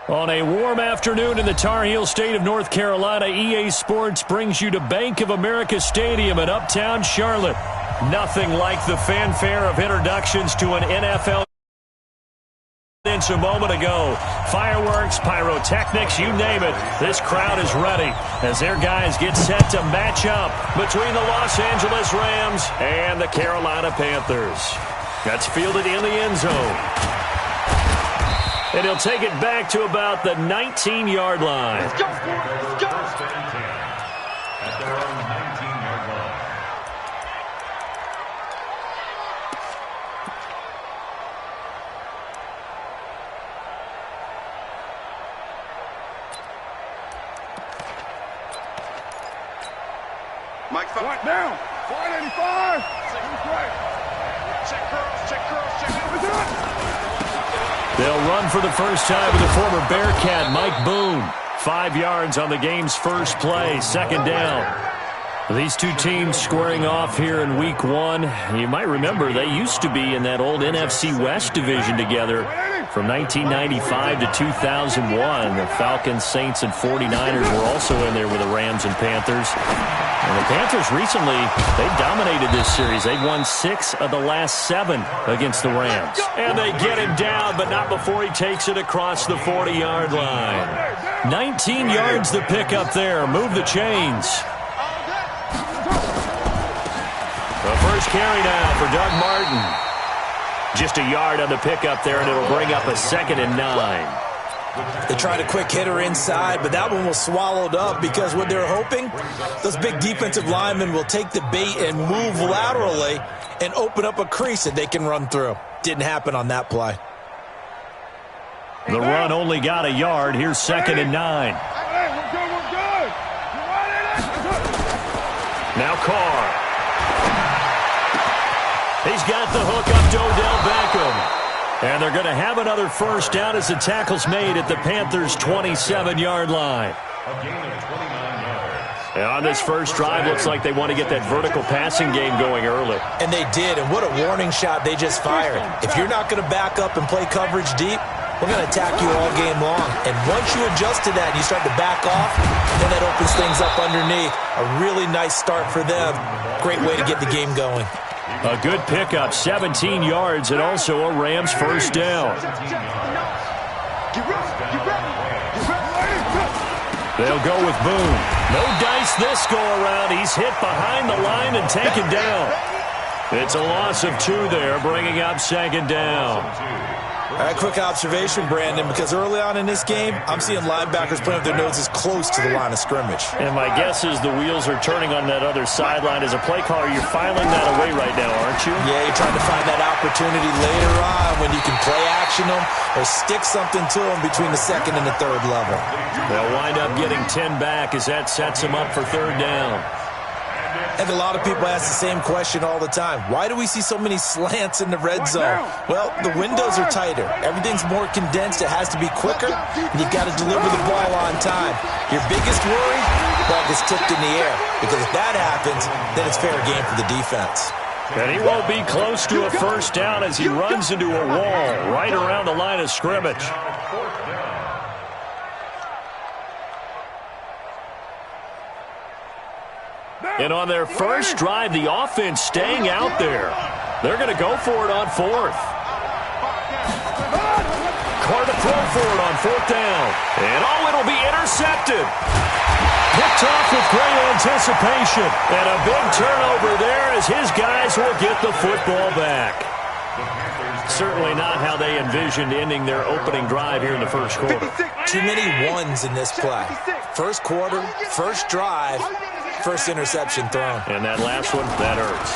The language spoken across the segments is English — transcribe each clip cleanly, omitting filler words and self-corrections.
On a warm afternoon in the Tar Heel state of North Carolina, EA Sports brings you to Bank of America Stadium in Uptown Charlotte. Nothing like the fanfare of introductions to an NFL a moment ago. Fireworks, pyrotechnics, you name it. This crowd is ready as their guys get set to match up between the Los Angeles Rams and the Carolina Panthers. That's fielded in the end zone. And he'll take it back to about the 19-yard line. Let's go, let's go. At their own 19-yard line. Mike, right down. 485. Check curls, check curls, check. They'll run for the first time with the former Bearcat, Mike Boone. 5 yards on the game's first play, second down. These two teams squaring off here in Week 1. You might remember they used to be in that old NFC West division together from 1995 to 2001. The Falcons, Saints, and 49ers were also in there with the Rams and Panthers. And the Panthers recently, they dominated this series. They've won 6 of the last 7 against the Rams. And they get him down, but not before he takes it across the 40-yard line. 19 yards the pick up there. Move the chains. The first carry now for Doug Martin. Just a yard on the pickup there, and it'll bring up a 2nd and 9. They tried a quick hitter inside, but that one was swallowed up because what they're hoping, those big defensive linemen will take the bait and move laterally and open up a crease that they can run through. Didn't happen on that play. The run only got a yard. Here's 2nd and 9. Now Carr. He's got the hook up to Odell Beckham. And they're going to have another first down as the tackle's made at the Panthers' 27-yard line. A gain of 29 yards. And on this first drive, looks like they want to get that vertical passing game going early. And they did, and what a warning shot they just fired. If you're not going to back up and play coverage deep, we're going to attack you all game long. And once you adjust to that and you start to back off, then that opens things up underneath. A really nice start for them. Great way to get the game going. A good pickup, 17 yards, and also a Rams first down. They'll go with Boone. No dice this go-around. He's hit behind the line and taken down. It's a loss of 2 there, bringing up 2nd down. All right, quick observation, Brandon, because early on in this game, I'm seeing linebackers putting up their noses close to the line of scrimmage. And my guess is the wheels are turning on that other sideline. As a play caller, you're filing that away right now, aren't you? Yeah, you're trying to find that opportunity later on when you can play action them or stick something to them between the 2nd and the 3rd level. They'll wind up getting 10 back as that sets them up for 3rd down. And a lot of people ask the same question all the time. Why do we see so many slants in the red zone? Well, the windows are tighter. Everything's more condensed. It has to be quicker, and you've got to deliver the ball on time. Your biggest worry, ball gets tipped in the air, because if that happens, then it's fair game for the defense. And he won't be close to a first down as he runs into a wall right around the line of scrimmage. And on their first drive, the offense staying out there. They're going to go for it on 4th. Carr to throw for it on 4th down. And it'll be intercepted. Picked off with great anticipation. And a big turnover there as his guys will get the football back. Certainly not how they envisioned ending their opening drive here in the first quarter. Too many ones in this play. First quarter, first drive, first interception thrown. And that last one, that hurts.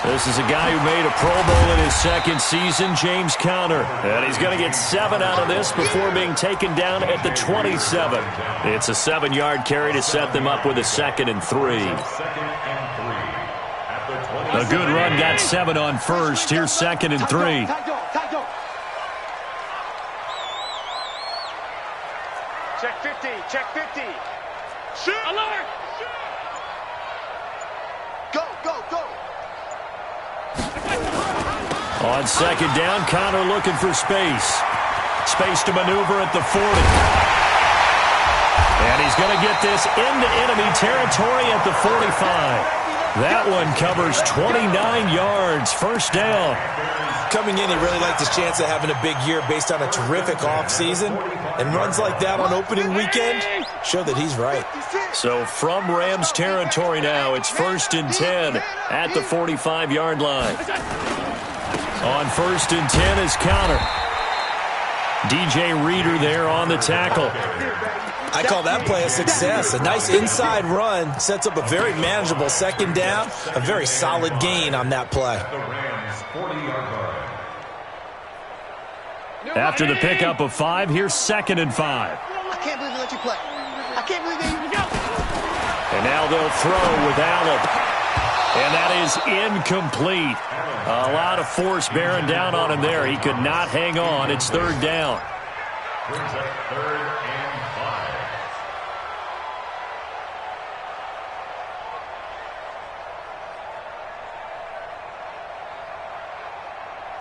This is a guy who made a Pro Bowl in his 2nd season, James Conner. And he's going to get 7 out of this before being taken down at the 27. It's a 7-yard carry to set them up with a 2nd and 3. A good run got 7 on first. Here's 2nd and 3. Check 50, check 50. Shoot! Alert! Go, go, go. On 2nd down, Conner looking for space. Space to maneuver at the 40. And he's going to get this into enemy territory at the 45. That one covers 29 yards. First down. Coming in, he really liked his chance of having a big year based on a terrific offseason. And runs like that on opening weekend show that he's right. So from Rams territory now, it's 1st and 10 at the 45-yard line. On 1st and 10 is Counter. DJ Reader there on the tackle. I call that play a success. A nice inside run sets up a very manageable second down. A very solid gain on that play. After the pickup of 5, here's 2nd and 5. I can't believe they let you play. I can't believe they even go. And now they'll throw with Allen. And that is incomplete. A lot of force bearing down on him there. He could not hang on. It's 3rd down. Brings up 3rd and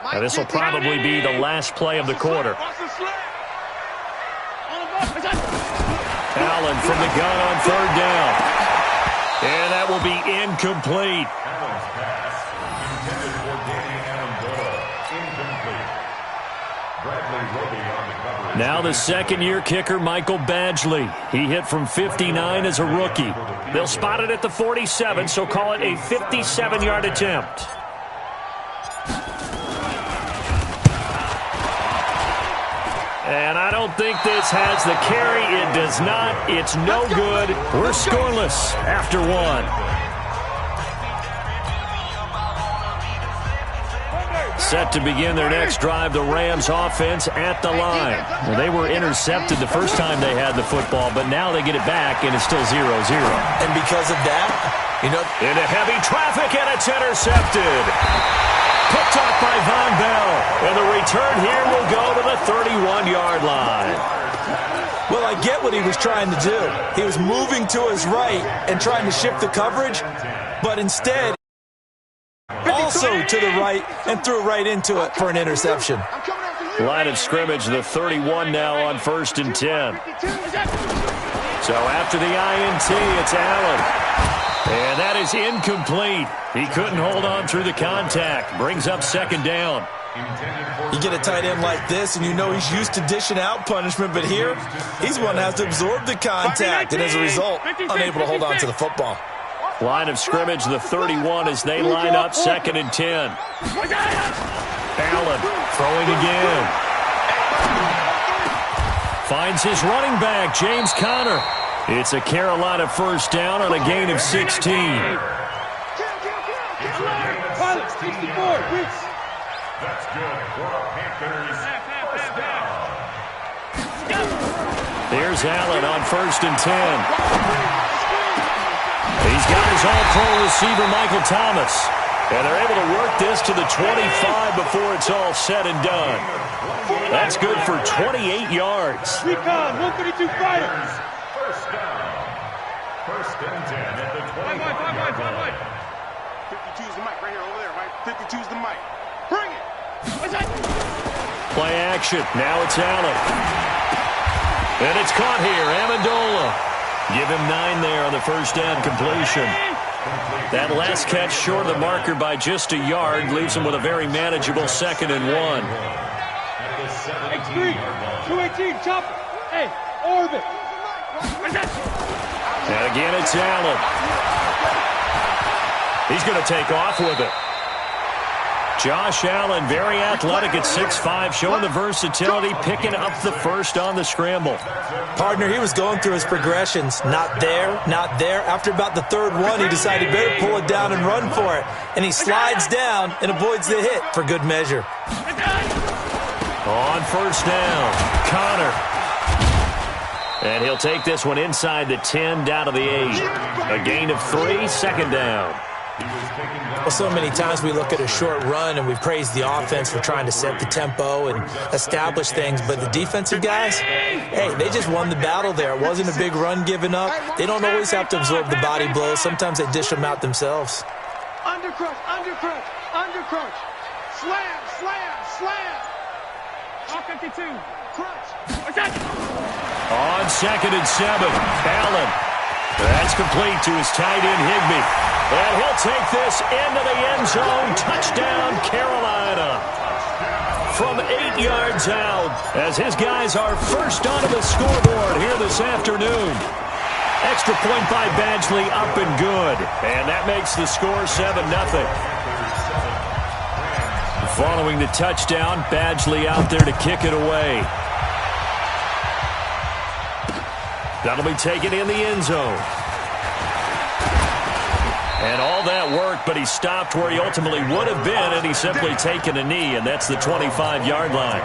5. Now this will probably be the last play of the quarter. Allen from the gun on 3rd down. And that will be incomplete. Allen's pass intended for Danny Amendola. Incomplete. Bradley Roby on the coverage. Now the second-year kicker, Michael Badgley. He hit from 59 as a rookie. They'll spot it at the 47, so call it a 57-yard attempt. And I don't think this has the carry. It does not. It's no good. We're scoreless after 1. Set to begin their next drive, the Rams offense at the line. Well, they were intercepted the first time they had the football, but now they get it back, and it's still 0-0. And because of that, into heavy traffic, and it's intercepted. Picked off by Von Bell. And the return here will go to the 31-yard line. Well, I get what he was trying to do. He was moving to his right and trying to shift the coverage, but instead, also to the right and threw right into it for an interception. Line of scrimmage, the 31 now on 1st and 10. So after the INT, it's Allen. And that is incomplete. He couldn't hold on through the contact. Brings up 2nd down. You get a tight end like this, and you know he's used to dishing out punishment, but here, he's one that has to absorb the contact, and as a result, unable to hold on to the football. Line of scrimmage, the 31 as they line up 2nd and 10. Allen throwing again. Finds his running back, James Conner. It's a Carolina first down on a gain of 16. That's good for Panthers. First down. There's Allen on 1st and 10. He's got his all-pro receiver, Michael Thomas. And they're able to work this to the 25 before it's all said and done. That's good for 28 yards. Recon, 132 fighters. First down. 1st and 10 at the 25-yard line. 52's the mic right here over there, right? 52's the mic. Bring it. Play action. Now it's Allen. And it's caught here. Amendola. Give him 9 there on the first down completion. That last catch short of the marker by just a yard leaves him with a very manageable 2nd and 1. X3, 218, chop. Hey, orbit. And again, it's Allen. He's going to take off with it. Josh Allen, very athletic at 6'5", showing the versatility, picking up the first on the scramble. Partner, he was going through his progressions. Not there, not there. After about the 3rd one, he decided he better pull it down and run for it. And he slides down and avoids the hit for good measure. On first down, Conner. And he'll take this one inside the 10, down to the 8. A gain of 3, 2nd down. Well, so many times we look at a short run and we praise the offense for trying to set the tempo and establish things, but the defensive guys, hey, they just won the battle there. It wasn't a big run given up. They don't always have to absorb the body blows. Sometimes they dish them out themselves. Undercrunch, undercrunch, undercrunch. Slam, slam, slam. On 2nd and 7, Allen. That's complete to his tight end, Higbee. And he'll take this into the end zone. Touchdown, Carolina. From 8 yards out, as his guys are first onto the scoreboard here this afternoon. Extra point by Badgley, up and good. And that makes the score 7-0. Following the touchdown, Badgley out there to kick it away. That'll be taken in the end zone. And all that work, but he stopped where he ultimately would have been, and he's simply taken a knee, and that's the 25-yard line.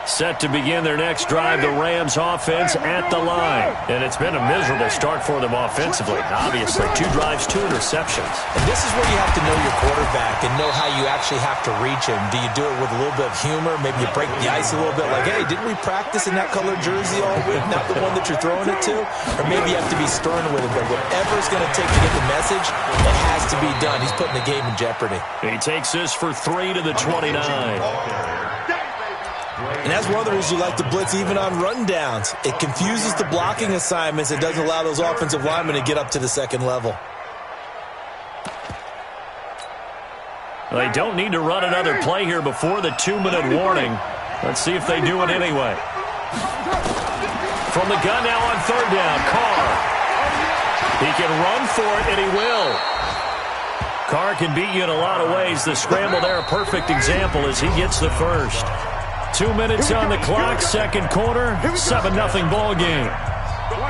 Set to begin their next drive, the Rams offense at the line. And it's been a miserable start for them offensively. Obviously, 2 drives, 2 interceptions. And this is where you have to know your quarterback and know how you actually have to reach him. Do you do it with a little bit of humor? Maybe you break the ice a little bit like, hey, didn't we practice in that colored jersey all week? Not the one that you're throwing it to? Or maybe you have to be stern with it. But whatever it's going to take to get the message, it has to be done. He's putting the game in jeopardy. He takes this for 3 to the 29. And that's one of the reasons you like to blitz even on rundowns. It confuses the blocking assignments. It doesn't allow those offensive linemen to get up to the second level. They don't need to run another play here before the 2-minute warning. Let's see if they do it anyway. From the gun now on 3rd down, Carr. He can run for it, and he will. Carr can beat you in a lot of ways. The scramble there, a perfect example as he gets the first. 2 minutes on the clock, second quarter, 7-0 ball game.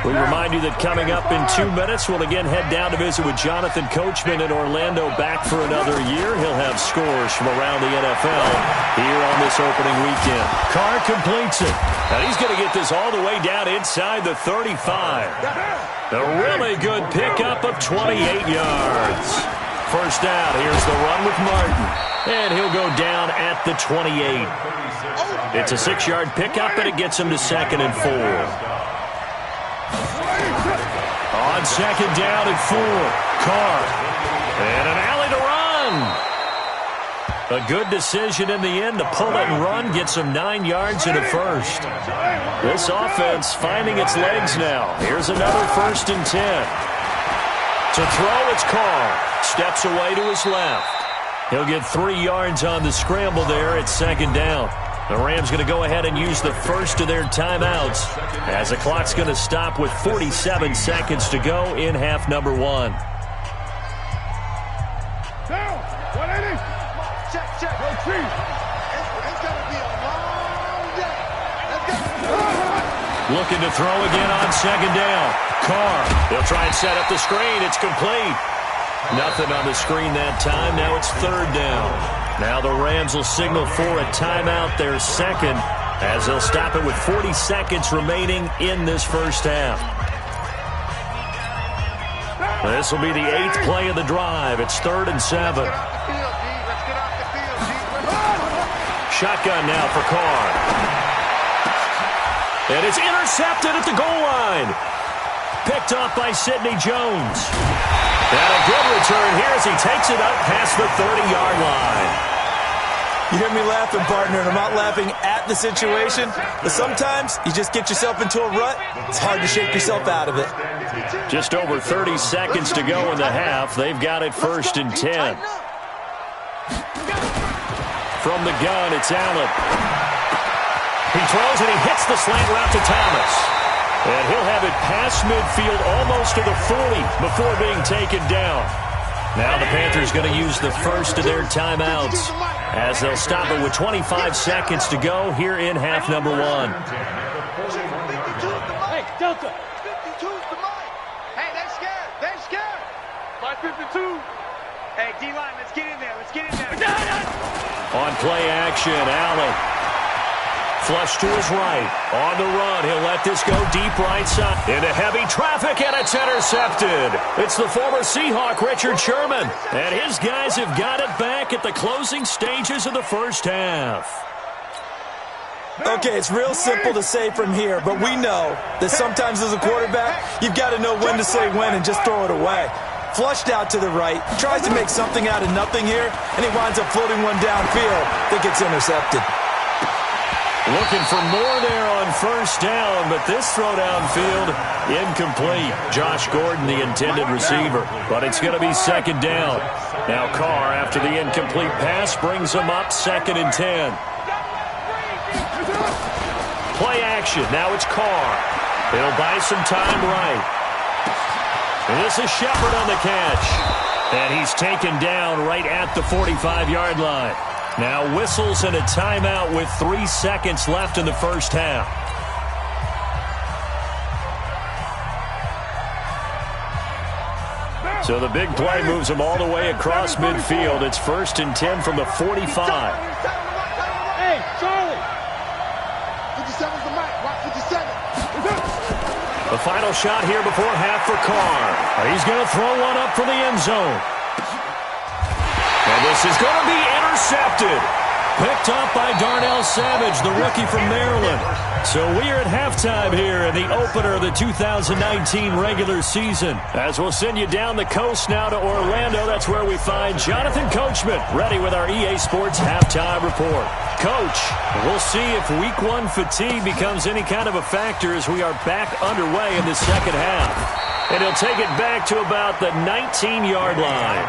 We remind you that coming up in 2 minutes, we'll again head down to visit with Jonathan Coachman in Orlando, back for another year. He'll have scores from around the NFL here on this opening weekend. Carr completes it, and he's going to get this all the way down inside the 35. A really good pickup of 28 yards. First down, here's the run with Martin, and he'll go down at the 28. It's a 6-yard pickup, and it gets him to 2nd and 4. On 2nd down and 4, Carr. And an alley to run. A good decision in the end to pull it and run, gets him 9 yards and a first. This offense finding its legs now. Here's another 1st and 10. To throw, it's Carr. Steps away to his left. He'll get 3 yards on the scramble there at 2nd down. The Rams going to go ahead and use the first of their timeouts as the clock's going to stop with 47 seconds to go in half number 1. Down. 180. Check. Retreat. It's going to be a long day. Looking to throw again on 2nd down. Carr. They'll try and set up the screen. It's complete. Nothing on the screen that time. Now it's 3rd down. Now the Rams will signal for a timeout, their second, as they'll stop it with 40 seconds remaining in this first half. This will be the 8th play of the drive. It's 3rd and 7. Shotgun now for Carr. And it's intercepted at the goal line. Picked off by Sidney Jones. And a good return here as he takes it up past the 30-yard line. You hear me laughing, partner, and I'm not laughing at the situation, but sometimes you just get yourself into a rut. It's hard to shake yourself out of it. Just over 30 seconds to go in the half. They've got it 1st and 10. From the gun, it's Allen. He throws and he hits the slant route to Thomas. And he'll have it past midfield almost to the 40 before being taken down. Now the Panthers going to use the first of their timeouts as they'll stop it with 25 seconds to go here in half number 1. Hey, Delta. 52's the mic. Hey, they're scared. My 52. Hey, D-line, let's get in there. On play action, Allen. Flush to his right. On the run. He'll let this go deep right side. Into heavy traffic, and it's intercepted. It's the former Seahawk, Richard Sherman. And his guys have got it back at the closing stages of the first half. Okay, it's real simple to say from here, but we know that sometimes as a quarterback, you've got to know when to say when and just throw it away. Flushed out to the right. Tries to make something out of nothing here, and he winds up floating one downfield that gets intercepted. Looking for more there on first down, but this throw downfield, incomplete. Josh Gordon, the intended receiver, but it's going to be second down. Now Carr, after the incomplete pass, brings him up 2nd and 10. Play action. Now it's Carr. He'll buy some time right. And this is Shepard on the catch. And he's taken down right at the 45-yard line. Now whistles and a timeout with 3 seconds left in the first half. So the big play moves him all the way across midfield. It's 1st and 10 from the 45. Hey, Charlie. 57's the mic. Watch 57. The final shot here before half for Carr. He's going to throw one up for the end zone. And this is going to be intercepted. Picked up by Darnell Savage, the rookie from Maryland. So we are at halftime here in the opener of the 2019 regular season. As we'll send you down the coast now to Orlando, that's where we find Jonathan Coachman, ready with our EA Sports halftime report. Coach, we'll see if Week 1 fatigue becomes any kind of a factor as we are back underway in the second half. And he'll take it back to about the 19-yard line.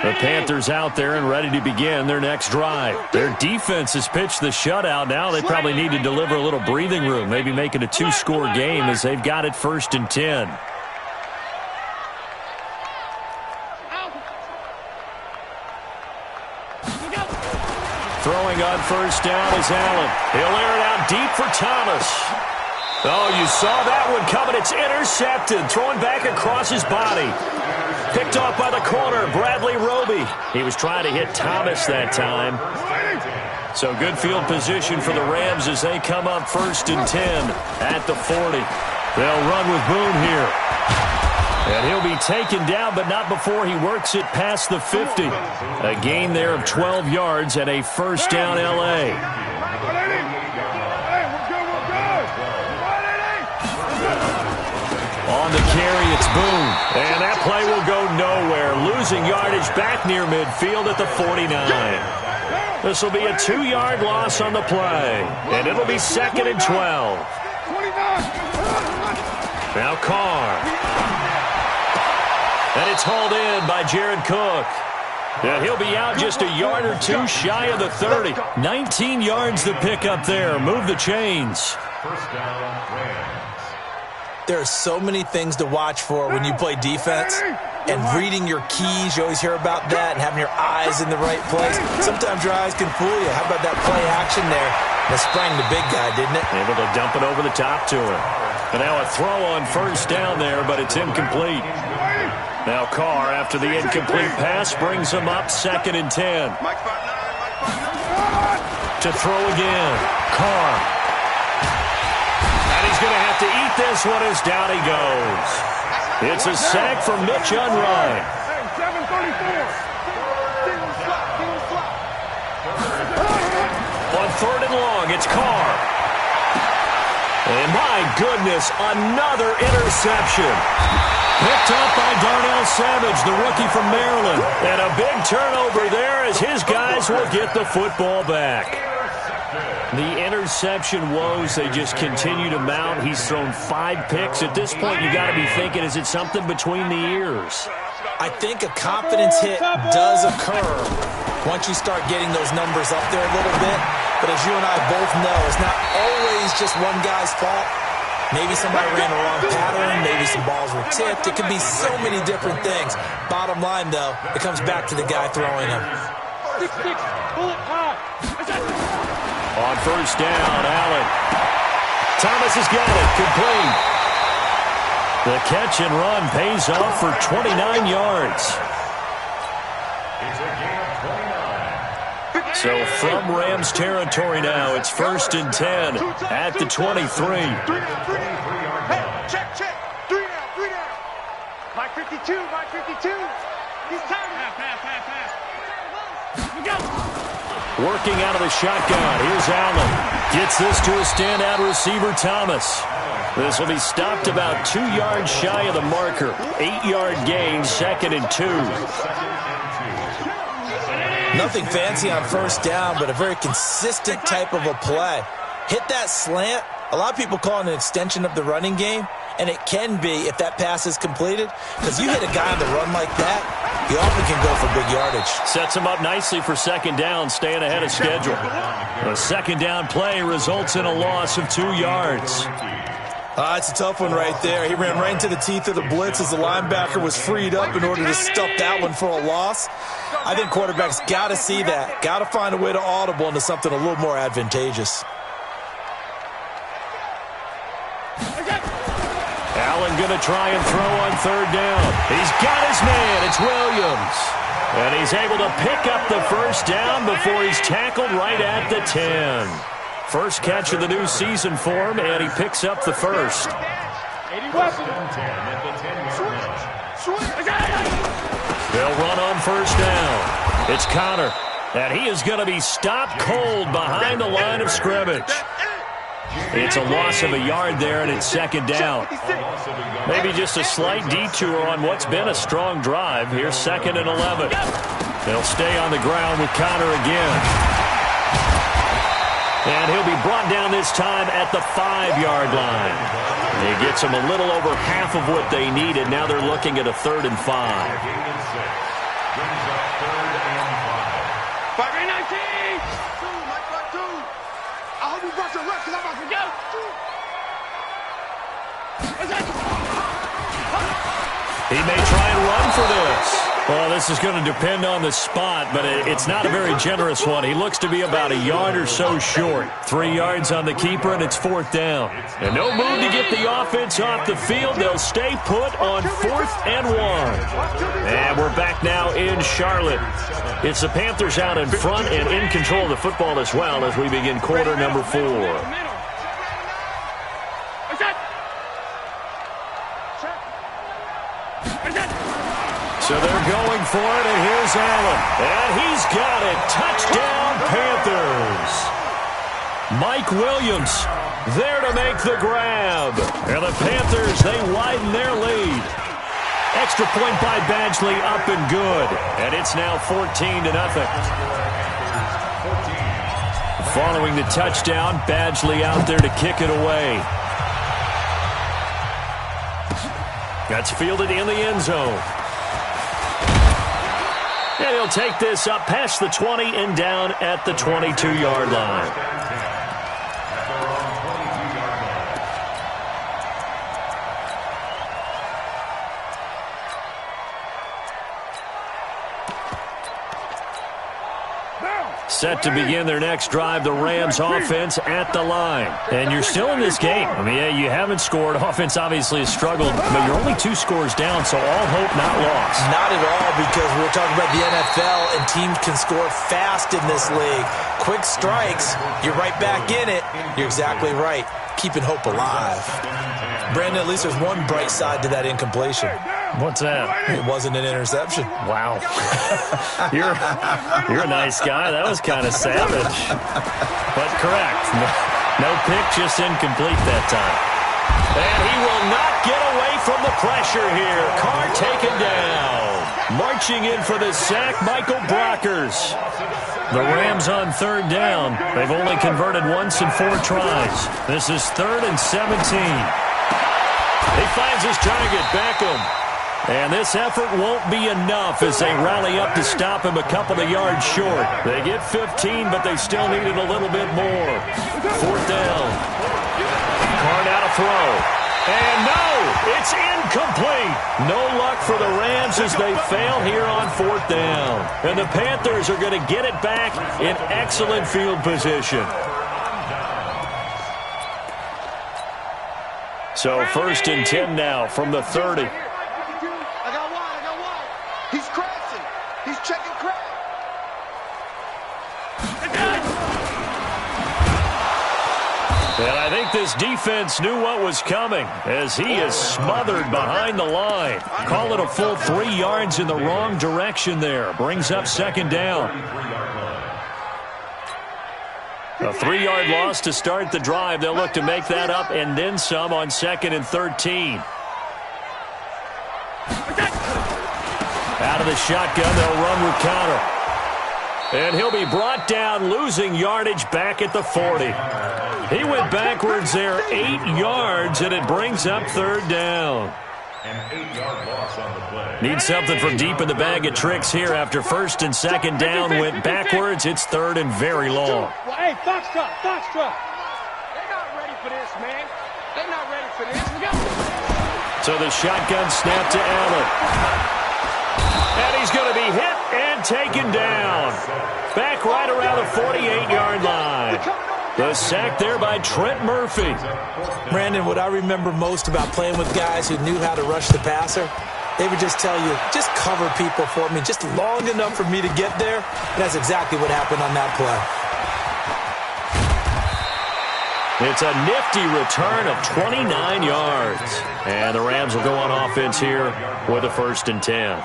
The Panthers out there and ready to begin their next drive. Their defense has pitched the shutout. Now they probably need to deliver a little breathing room, maybe make it a 2-score game as they've got it 1st and 10. Throwing on first down is Allen. He'll air it out deep for Thomas. Oh, you saw that one coming. It's intercepted. Throwing back across his body. Picked off by the corner, Bradley Roby. He was trying to hit Thomas that time. So good field position for the Rams as they come up 1st and 10 at the 40. They'll run with Boone here. And he'll be taken down, but not before he works it past the 50. A gain there of 12 yards and a 1st down L.A. On the carry, it's Boone. And that play will go nowhere. Losing yardage back near midfield at the 49. This will be a 2-yard loss on the play. And it'll be 2nd and 12. Now Carr. And it's hauled in by Jared Cook. And he'll be out just a yard or two shy of the 30. 19 yards to pick up there. Move the chains. First down, Rams. There are so many things to watch for when you play defense, and reading your keys, you always hear about that, and having your eyes in the right place. Sometimes your eyes can fool you. How about that play action there? That sprang the big guy, didn't it? Able to dump it over the top to him. And now a throw on first down there, but it's incomplete. Now Carr, after the incomplete pass, brings him up 2nd and 10. To throw again. Carr. He's going to have to eat this one as down he goes. It's a sack for Mitch Unrein. On 3rd and long, it's Carr. And my goodness, another interception. Picked up by Darnell Savage, the rookie from Maryland. And a big turnover there as his guys will get the football back. The interception woes, they just continue to mount. He's thrown 5 picks. At this point, you got to be thinking, is it something between the ears? I think a confidence hit does occur once you start getting those numbers up there a little bit. But as you and I both know, it's not always just one guy's fault. Maybe somebody ran the wrong pattern. Maybe some balls were tipped. It could be so many different things. Bottom line, though, it comes back to the guy throwing them. 6-6, bullet high. On first down, Allen. Thomas has got it. Complete. The catch and run pays off for 29 yards. It's a gain of 29. So from Rams territory now, it's 1st and 10 at the 23. Hey, check. 3 down. Mike 52. He's tired. Pass. We go. Working out of the shotgun. Here's Allen. Gets this to a standout receiver, Thomas. This will be stopped about 2 yards shy of the marker. 8-yard gain, 2nd and 2. Nothing fancy on first down, but a very consistent type of a play. Hit that slant. A lot of people call it an extension of the running game, and it can be if that pass is completed, because you hit a guy on the run like that, he often can go for big yardage. Sets him up nicely for 2nd down, staying ahead of schedule. A 2nd down play results in a loss of 2 yards. It's a tough one right there. He ran right into the teeth of the blitz as the linebacker was freed up in order to stuff that one for a loss. I think quarterbacks got to see that. Got to find a way to audible into something a little more advantageous. Allen going to try and throw on 3rd down. He's got his man. It's Williams. And he's able to pick up the 1st down before he's tackled right at the 10. First catch of the new season for him, and he picks up the 1st. They'll run on 1st down. It's Connor, and he is going to be stopped cold behind the line of scrimmage. It's a loss of a yard there, and it's 2nd down. Maybe just a slight detour on what's been a strong drive. Here's 2nd and 11. They'll stay on the ground with Connor again. And he'll be brought down this time at the 5-yard line. He gets them a little over half of what they needed. Now they're looking at a 3rd and 5. 5 and 19. I hope you brought your rest because I'm about to go. He may try and run for this. Well, this is going to depend on the spot, but it's not a very generous one. He looks to be about a yard or so short. 3 yards on the keeper, and it's 4th down. And no move to get the offense off the field. They'll stay put on 4th and 1. And we're back now in Charlotte. It's the Panthers out in front and in control of the football as well as we begin quarter number 4. So they're going for it, and here's Allen. And he's got it. Touchdown, Panthers. Mike Williams there to make the grab. And the Panthers, they widen their lead. Extra point by Badgley, up and good. And it's now 14-0. Following the touchdown, Badgley out there to kick it away. That's fielded in the end zone. And he'll take this up past the 20 and down at the 22-yard line. Set to begin their next drive, the Rams offense at the line. And you're still in this game. I mean, yeah, you haven't scored. Offense obviously has struggled, but you're only 2 scores down, so all hope not lost. Not at all, because we're talking about the NFL, and teams can score fast in this league. Quick strikes, you're right back in it. You're exactly right. Keeping hope alive. Brandon, at least there's one bright side to that incompletion. What's that? It wasn't an interception. Wow. You're a nice guy. That was kind of savage. But correct. No pick, just incomplete that time. And he will not get away from the pressure here. Carr taken down. Marching in for the sack, Michael Brockers. The Rams on 3rd down. They've only converted once in 4 tries. This is 3rd and 17. He finds his target, Beckham. And this effort won't be enough as they rally up to stop him a couple of yards short. They get 15, but they still needed a little bit more. 4th down. Carr now to throw. And no, it's incomplete. No luck for the Rams as they fail here on 4th down. And the Panthers are going to get it back in excellent field position. So 1st and 10 now from the 30. I got wide. He's crashing. He's checking crack. And I think this defense knew what was coming as he is smothered behind the line. Call it a full 3 yards in the wrong direction there. Brings up 2nd down. A 3-yard loss to start the drive. They'll look to make that up and then some on 2nd and 13. Out of the shotgun, they'll run with counter. And he'll be brought down, losing yardage back at the 40. He went backwards there 8 yards, and it brings up 3rd down. An 8-yard loss on the play. Need something from deep in the bag of tricks here after 1st and 2nd down. Went backwards. It's 3rd and very long. Hey, Foxtrot. They're not ready for this, man. They're not ready for this. We got. So the shotgun snap to Allen. And he's going to be hit and taken down. Back right around the 48-yard line. The sack there by Trent Murphy. Brandon, what I remember most about playing with guys who knew how to rush the passer, they would just tell you, just cover people for me, just long enough for me to get there. And that's exactly what happened on that play. It's a nifty return of 29 yards. And the Rams will go on offense here with a 1st and 10.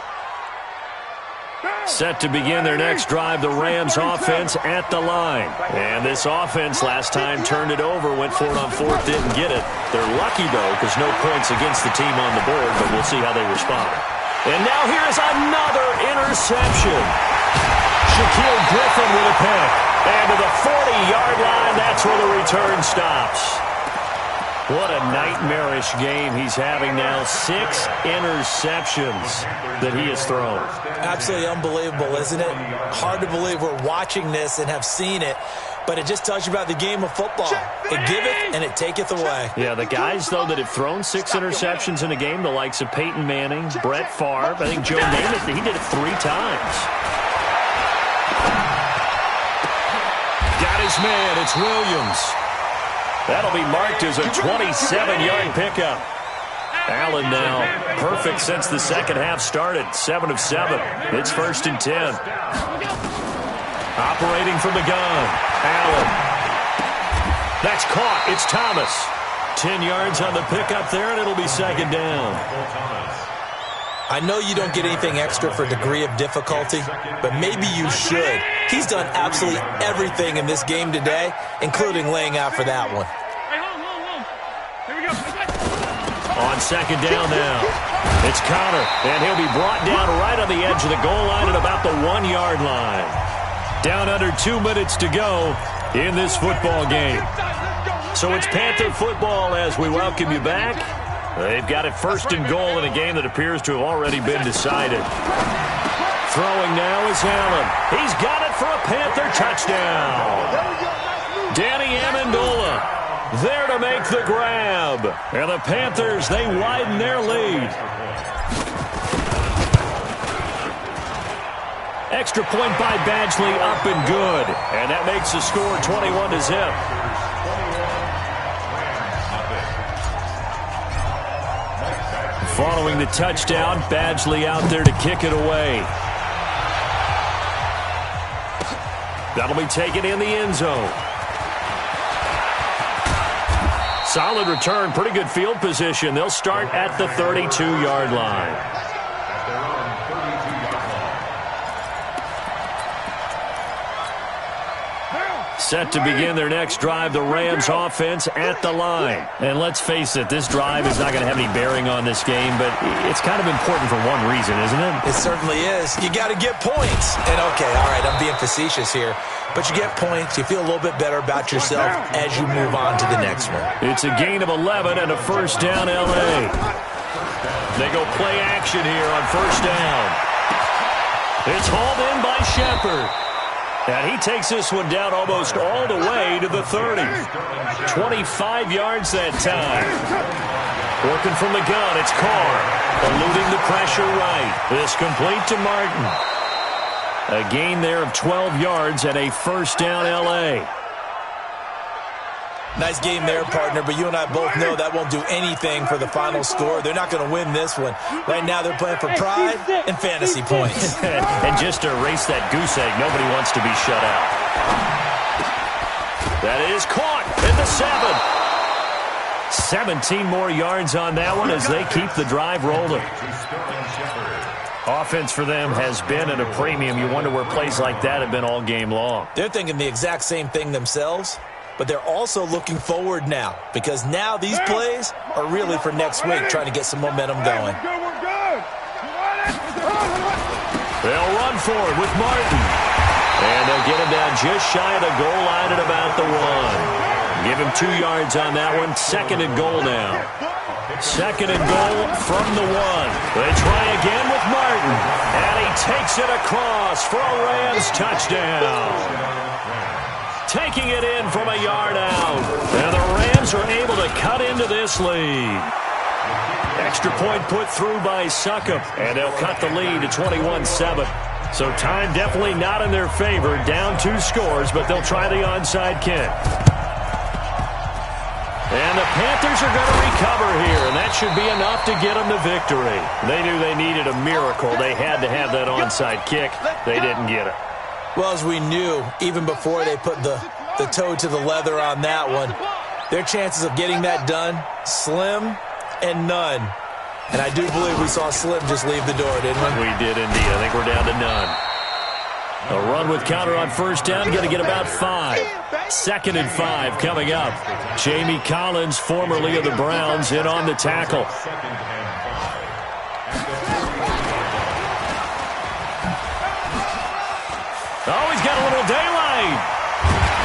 Set to begin their next drive, the Rams offense at the line. And this offense last time turned it over, went for it on 4th, didn't get it. They're lucky, though, because no points against the team on the board, but we'll see how they respond. And now here's another interception. Shaquille Griffin with a pick. And to the 40-yard line, that's where the return stops. What a nightmarish game he's having now. 6 interceptions that he has thrown. Absolutely unbelievable, isn't it? Hard to believe we're watching this and have seen it, but it just tells you about the game of football. It giveth and it taketh away. Yeah, the guys, though, that have thrown 6 interceptions in a game, the likes of Peyton Manning, Brett Favre, I think Joe Namath, he did it 3 times. Got his man, it's Williams. That'll be marked as a 27-yard pickup. Allen now perfect since the second half started. 7 of 7. It's 1st and 10. Operating from the gun. Allen. That's caught. It's Thomas. 10 yards on the pickup there, and it'll be 2nd down. I know you don't get anything extra for degree of difficulty, but maybe you should. He's done absolutely everything in this game today, including laying out for that one. Here we go. On 2nd down now, it's Connor, and he'll be brought down right on the edge of the goal line at about the 1-yard line. Down under 2 minutes to go in this football game. So it's Panther football as we welcome you back. They've got it 1st and goal in a game that appears to have already been decided. Throwing now is Allen. He's got it for a Panther touchdown. Danny Amendola there to make the grab. And the Panthers, they widen their lead. Extra point by Badgley, up and good. And that makes the score 21-0. Following the touchdown, Badgley out there to kick it away. That'll be taken in the end zone. Solid return, pretty good field position. They'll start at the 32-yard line. Set to begin their next drive, the Rams offense at the line. And let's face it, this drive is not going to have any bearing on this game, but it's kind of important for one reason, isn't it? It certainly is. You got to get points. And okay, all right, I'm being facetious here, but you get points, you feel a little bit better about yourself as you move on to the next one. It's a gain of 11 and a 1st down L.A. They go play action here on 1st down. It's hauled in by Shepard. And he takes this one down almost all the way to the 30. 25 yards that time. Working from the gun, it's Carr. Eluding the pressure right. This complete to Martin. A gain there of 12 yards and a 1st down L.A. Nice game there, partner, but you and I both know that won't do anything for the final score. They're not going to win this one. Right now they're playing for pride and fantasy points. And just to erase that goose egg, nobody wants to be shut out. That is caught at the 7. 17 more yards on that one as they keep the drive rolling. Offense for them has been at a premium. You wonder where plays like that have been all game long. They're thinking the exact same thing themselves, but they're also looking forward now because now these plays are really for next week, trying to get some momentum going. They'll run for it with Martin. And they'll get him down just shy of the goal line at about the 1. Give him 2 yards on that one. 2nd and goal now. 2nd and goal from the 1. They try again with Martin. And he takes it across for a Rams touchdown. Taking it in from a yard out. And the Rams are able to cut into this lead. Extra point put through by Succop. And they'll cut the lead to 21-7. So time definitely not in their favor. Down 2 scores, but they'll try the onside kick. And the Panthers are going to recover here, and that should be enough to get them the victory. They knew they needed a miracle. They had to have that onside kick. They didn't get it. Well, as we knew, even before they put the toe to the leather on that one, their chances of getting that done, slim and none. And I do believe we saw Slim just leave the door, didn't we? We did indeed. I think we're down to none. A run with counter on first down, going to get about 5. 2nd and 5 coming up. Jamie Collins, formerly of the Browns, in on the tackle. Oh, he's got a little daylight.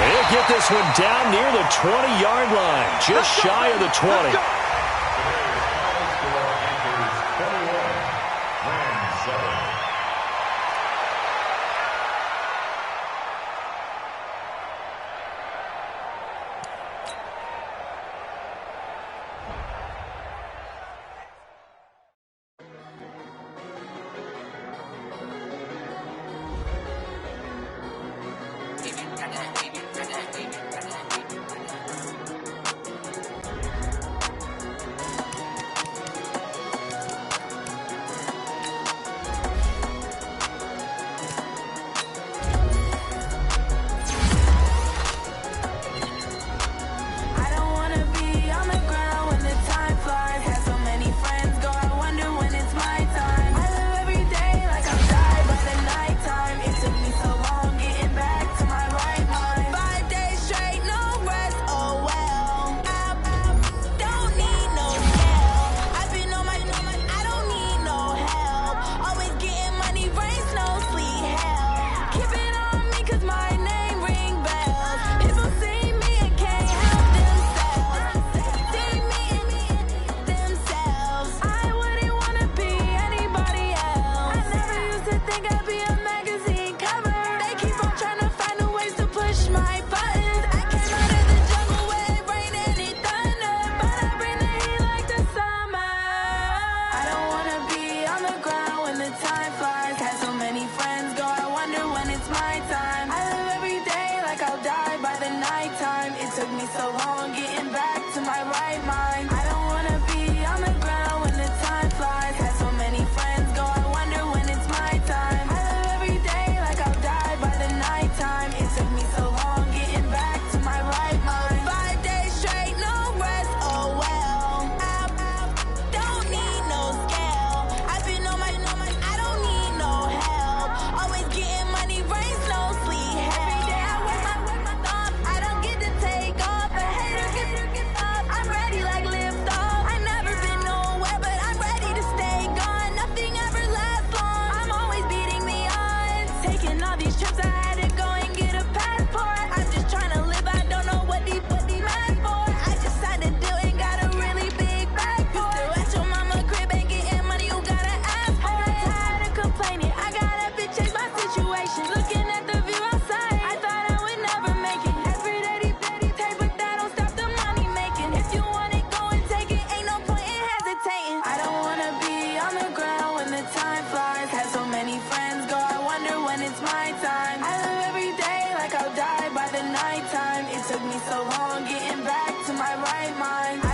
He'll get this one down near the 20-yard line, just shy of the 20. Took me so long getting back to my right mind.